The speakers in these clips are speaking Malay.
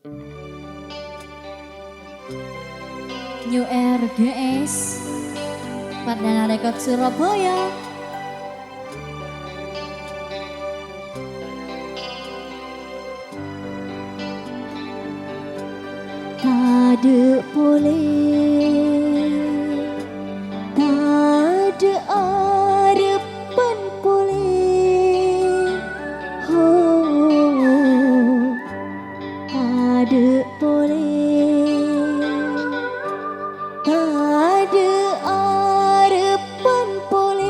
New RGS Perdana Rekod Surabaya. Tade boleh, tade arepan boleh, oh, tade boleh, tade arepan boleh,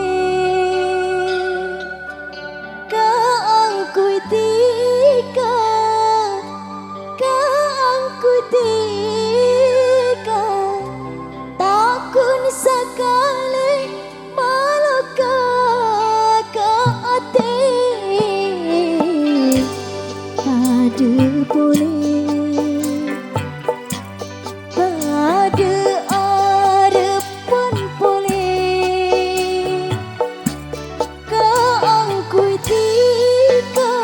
kaangkui tika, kaangkui tika, takun sakale maloka ka ate, tade boleh, tade arepan boleh, kaangkui tika,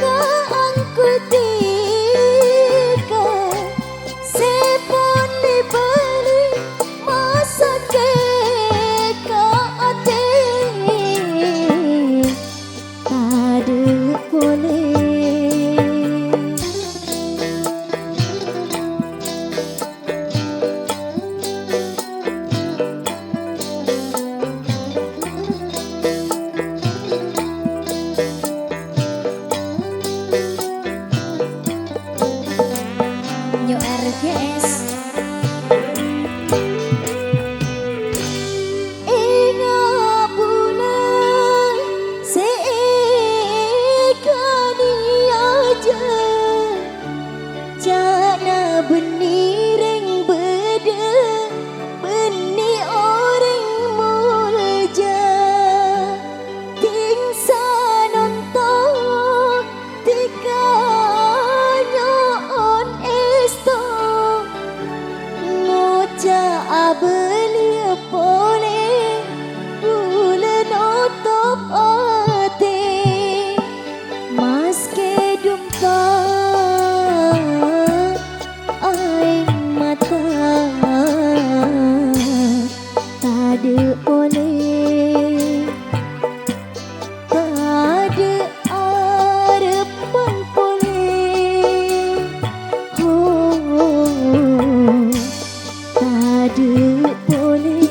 kaangkui tika, sepon libali masake ka ate, tade boleh. New RGS Inga bulan seekani aja, jana beniring beda beni orang mulja, tingsa nonton tika nyoon esto, ngoja abelia boleh bulan otop ate, maske dumpa aing mata, tade boleh, tade arepan boleh, oh, tade boleh.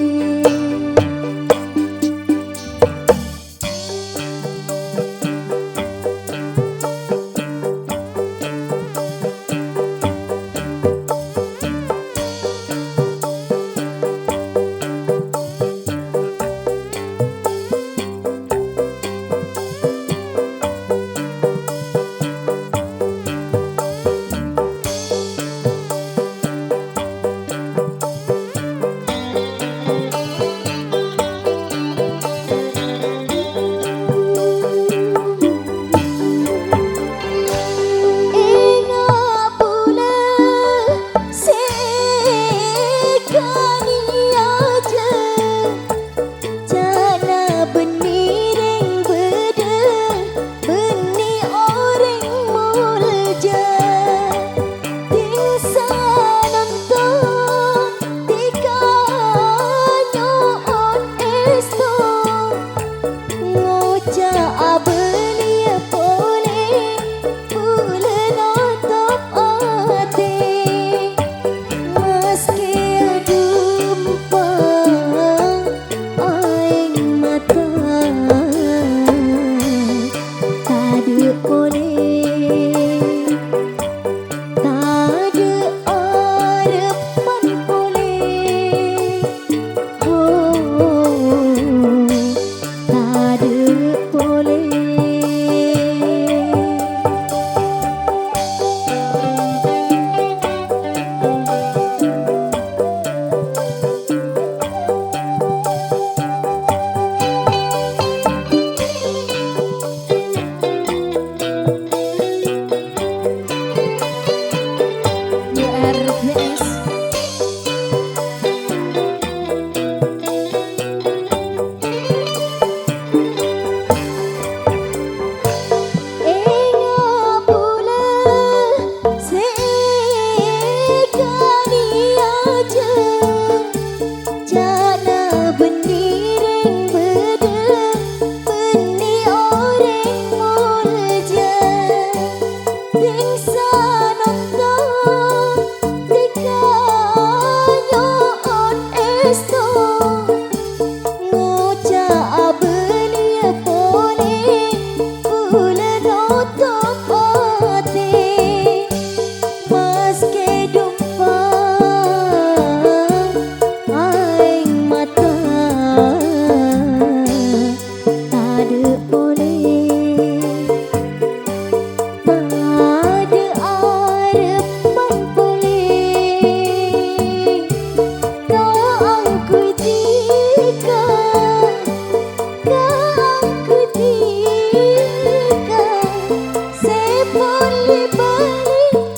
di balik